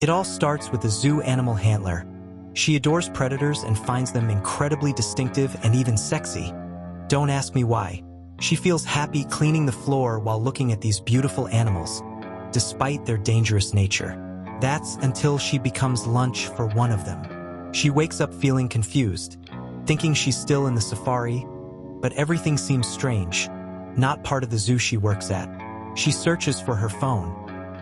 It all starts with a zoo animal handler. She adores predators and finds them incredibly distinctive and even sexy. Don't ask me why. She feels happy cleaning the floor while looking at these beautiful animals, despite their dangerous nature. That's until she becomes lunch for one of them. She wakes up feeling confused, thinking she's still in the safari, but everything seems strange, not part of the zoo she works at. She searches for her phone,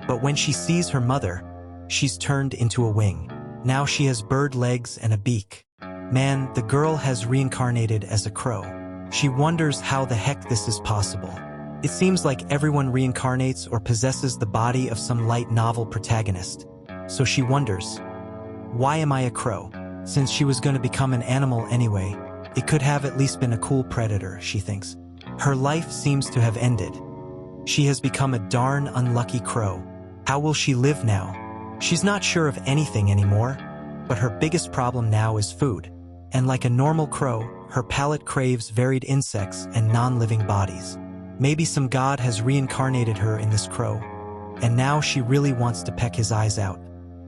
but when she sees her mother, she's turned into a wing. Now she has bird legs and a beak. Man, the girl has reincarnated as a crow. She wonders how the heck this is possible. It seems like everyone reincarnates or possesses the body of some light novel protagonist. So she wonders, why am I a crow? Since she was going to become an animal anyway, it could have at least been a cool predator, she thinks. Her life seems to have ended. She has become a darn unlucky crow. How will she live now? She's not sure of anything anymore, but her biggest problem now is food. And like a normal crow, her palate craves varied insects and non-living bodies. Maybe some god has reincarnated her in this crow, and now she really wants to peck his eyes out.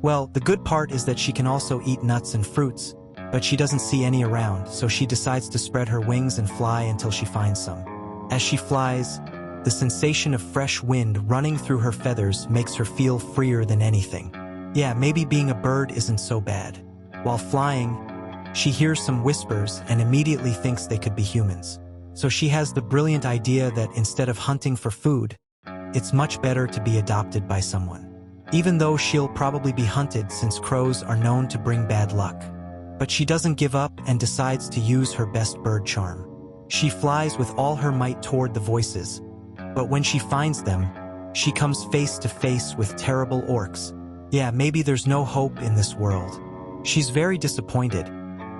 Well, the good part is that she can also eat nuts and fruits, but she doesn't see any around, so she decides to spread her wings and fly until she finds some. As she flies, the sensation of fresh wind running through her feathers makes her feel freer than anything. Yeah, maybe being a bird isn't so bad. While flying, she hears some whispers and immediately thinks they could be humans. So she has the brilliant idea that instead of hunting for food, it's much better to be adopted by someone. Even though she'll probably be hunted since crows are known to bring bad luck. But she doesn't give up and decides to use her best bird charm. She flies with all her might toward the voices, but when she finds them, she comes face to face with terrible orcs. Yeah, maybe there's no hope in this world. She's very disappointed,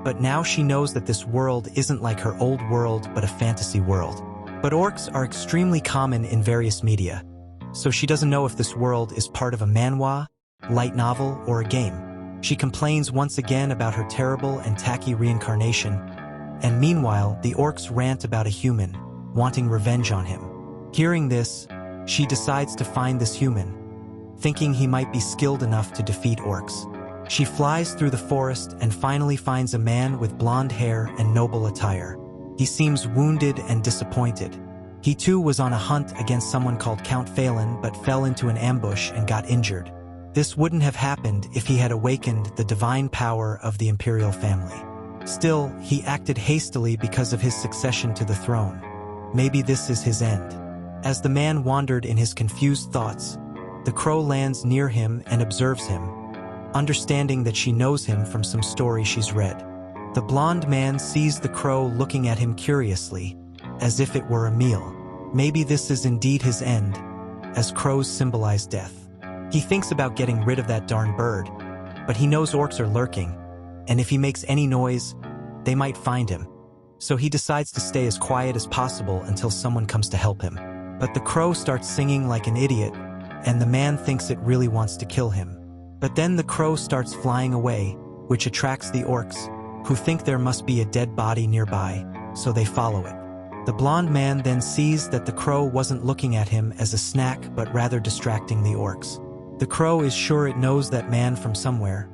but now she knows that this world isn't like her old world but a fantasy world. But orcs are extremely common in various media, so she doesn't know if this world is part of a manhwa, light novel, or a game. She complains once again about her terrible and tacky reincarnation, and meanwhile, the orcs rant about a human, wanting revenge on him. Hearing this, she decides to find this human, thinking he might be skilled enough to defeat orcs. She flies through the forest and finally finds a man with blonde hair and noble attire. He seems wounded and disappointed. He too was on a hunt against someone called Count Phelan but fell into an ambush and got injured. This wouldn't have happened if he had awakened the divine power of the imperial family. Still, he acted hastily because of his succession to the throne. Maybe this is his end. As the man wandered in his confused thoughts, the crow lands near him and observes him, understanding that she knows him from some story she's read. The blonde man sees the crow looking at him curiously, as if it were a meal. Maybe this is indeed his end, as crows symbolize death. He thinks about getting rid of that darn bird, but he knows orcs are lurking, and if he makes any noise, they might find him. So he decides to stay as quiet as possible until someone comes to help him. But the crow starts singing like an idiot, and the man thinks it really wants to kill him. But then the crow starts flying away, which attracts the orcs, who think there must be a dead body nearby, so they follow it. The blonde man then sees that the crow wasn't looking at him as a snack but rather distracting the orcs. The crow is sure it knows that man from somewhere,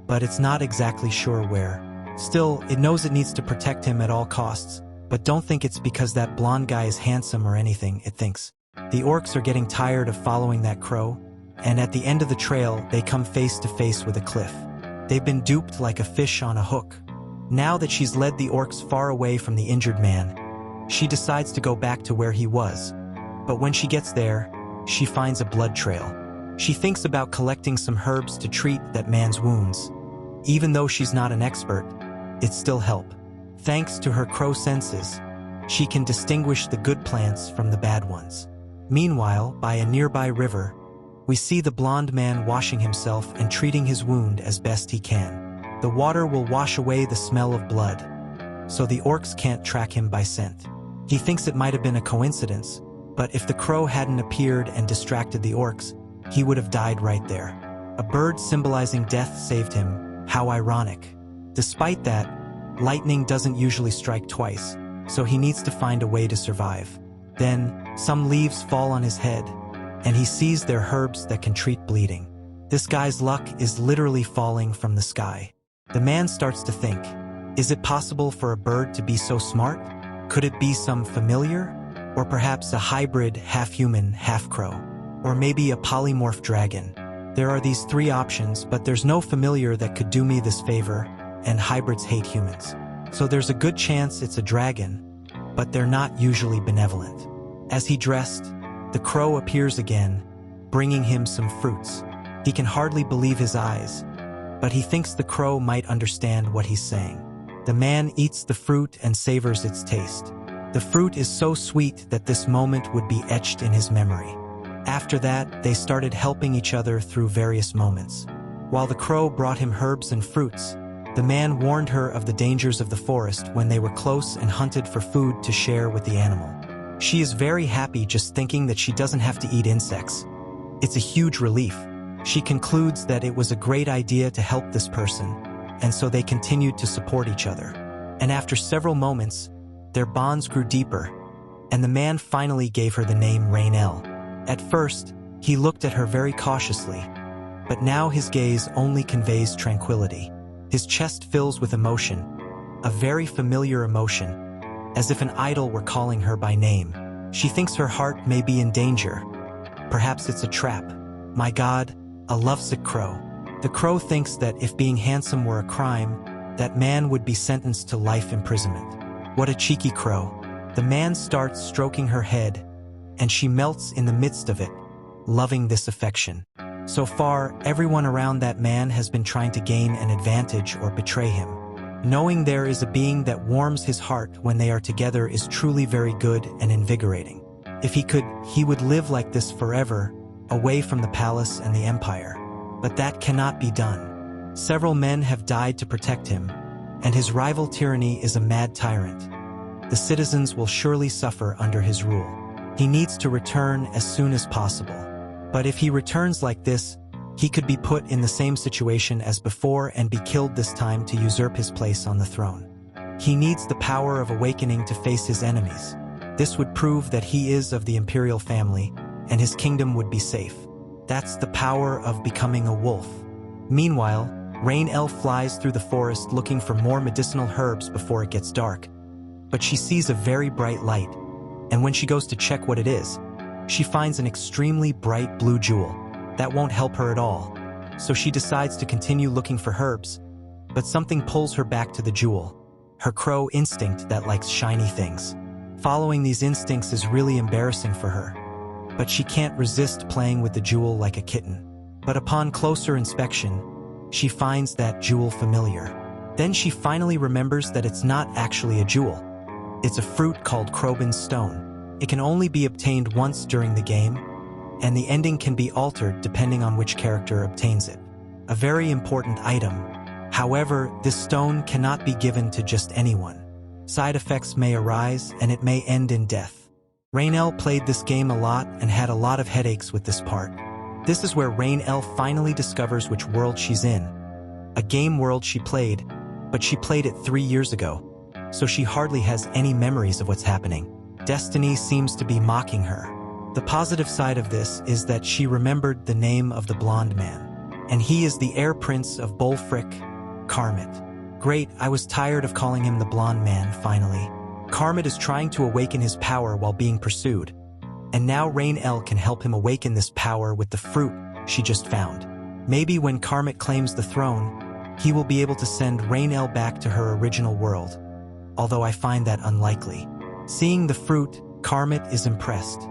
but it's not exactly sure where. Still, it knows it needs to protect him at all costs, but don't think it's because that blonde guy is handsome or anything, it thinks. The orcs are getting tired of following that crow, and at the end of the trail, they come face to face with a cliff. They've been duped like a fish on a hook. Now that she's led the orcs far away from the injured man, she decides to go back to where he was. But when she gets there, she finds a blood trail. She thinks about collecting some herbs to treat that man's wounds. Even though she's not an expert, it still helps. Thanks to her crow senses, she can distinguish the good plants from the bad ones. Meanwhile, by a nearby river, we see the blonde man washing himself and treating his wound as best he can. The water will wash away the smell of blood, so the orcs can't track him by scent. He thinks it might have been a coincidence, but if the crow hadn't appeared and distracted the orcs, he would have died right there. A bird symbolizing death saved him. How ironic. Despite that, lightning doesn't usually strike twice, so he needs to find a way to survive. Then, some leaves fall on his head, and he sees they're herbs that can treat bleeding. This guy's luck is literally falling from the sky. The man starts to think, is it possible for a bird to be so smart? Could it be some familiar? Or perhaps a hybrid half-human, half-crow? Or maybe a polymorph dragon? There are these three options, but there's no familiar that could do me this favor, and hybrids hate humans. So there's a good chance it's a dragon, but they're not usually benevolent. As he dressed, the crow appears again, bringing him some fruits. He can hardly believe his eyes, but he thinks the crow might understand what he's saying. The man eats the fruit and savors its taste. The fruit is so sweet that this moment would be etched in his memory. After that, they started helping each other through various moments. While the crow brought him herbs and fruits, the man warned her of the dangers of the forest when they were close and hunted for food to share with the animal. She is very happy just thinking that she doesn't have to eat insects. It's a huge relief. She concludes that it was a great idea to help this person, and so they continued to support each other. And after several moments, their bonds grew deeper, and the man finally gave her the name Reinel. At first, he looked at her very cautiously, but now his gaze only conveys tranquility. His chest fills with emotion, a very familiar emotion, as if an idol were calling her by name. She thinks her heart may be in danger. Perhaps it's a trap. My God, a lovesick crow. The crow thinks that if being handsome were a crime, that man would be sentenced to life imprisonment. What a cheeky crow. The man starts stroking her head, and she melts in the midst of it, loving this affection. So far, everyone around that man has been trying to gain an advantage or betray him. Knowing there is a being that warms his heart when they are together is truly very good and invigorating. If he could, he would live like this forever, away from the palace and the empire. But that cannot be done. Several men have died to protect him, and his rival tyranny is a mad tyrant. The citizens will surely suffer under his rule. He needs to return as soon as possible. But if he returns like this, he could be put in the same situation as before and be killed this time to usurp his place on the throne. He needs the power of awakening to face his enemies. This would prove that he is of the imperial family, and his kingdom would be safe. That's the power of becoming a wolf. Meanwhile, Reinel flies through the forest looking for more medicinal herbs before it gets dark. But she sees a very bright light, and when she goes to check what it is, she finds an extremely bright blue jewel. That won't help her at all, so she decides to continue looking for herbs, but something pulls her back to the jewel, her crow instinct that likes shiny things. Following these instincts is really embarrassing for her, but she can't resist playing with the jewel like a kitten. But upon closer inspection, she finds that jewel familiar. Then she finally remembers that it's not actually a jewel. It's a fruit called Krobin's Stone. It can only be obtained once during the game, and the ending can be altered depending on which character obtains it. A very important item. However, this stone cannot be given to just anyone. Side effects may arise, and it may end in death. Reinel played this game a lot and had a lot of headaches with this part. This is where Reinel finally discovers which world she's in. A game world she played, but she played it 3 years ago, so she hardly has any memories of what's happening. Destiny seems to be mocking her. The positive side of this is that she remembered the name of the blonde man, and he is the heir prince of Bolfric, Kamut. Great, I was tired of calling him the blonde man, finally. Kamut is trying to awaken his power while being pursued, and now Reinel can help him awaken this power with the fruit she just found. Maybe when Kamut claims the throne, he will be able to send Reinel back to her original world, although I find that unlikely. Seeing the fruit, Kamut is impressed.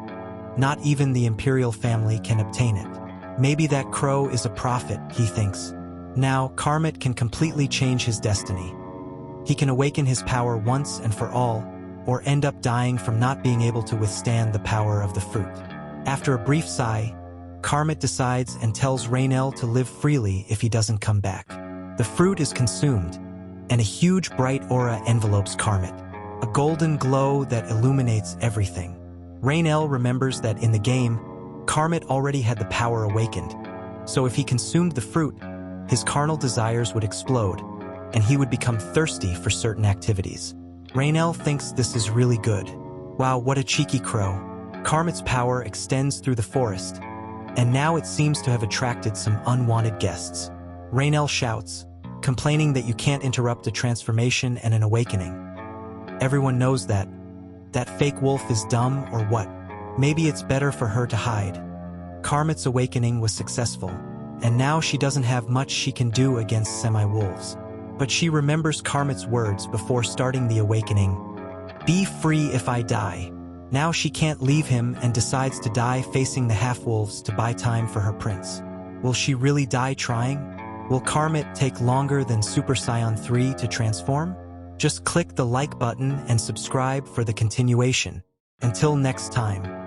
Not even the imperial family can obtain it. Maybe that crow is a prophet, he thinks. Now, Kamut can completely change his destiny. He can awaken his power once and for all, or end up dying from not being able to withstand the power of the fruit. After a brief sigh, Kamut decides and tells Reinel to live freely if he doesn't come back. The fruit is consumed, and a huge bright aura envelopes Kamut, a golden glow that illuminates everything. Reinel remembers that in the game, Kamut already had the power awakened, so if he consumed the fruit, his carnal desires would explode, and he would become thirsty for certain activities. Reinel thinks this is really good. Wow, what a cheeky crow. Kamut's power extends through the forest, and now it seems to have attracted some unwanted guests. Reinel shouts, complaining that you can't interrupt a transformation and an awakening. Everyone knows that fake wolf is dumb or what. Maybe it's better for her to hide. Kamut's awakening was successful, and now she doesn't have much she can do against semi-wolves. But she remembers Kamut's words before starting the awakening. Be free if I die. Now she can't leave him and decides to die facing the half-wolves to buy time for her prince. Will she really die trying? Will Kamut take longer than Super Saiyan 3 to transform? Just click the like button and subscribe for the continuation. Until next time.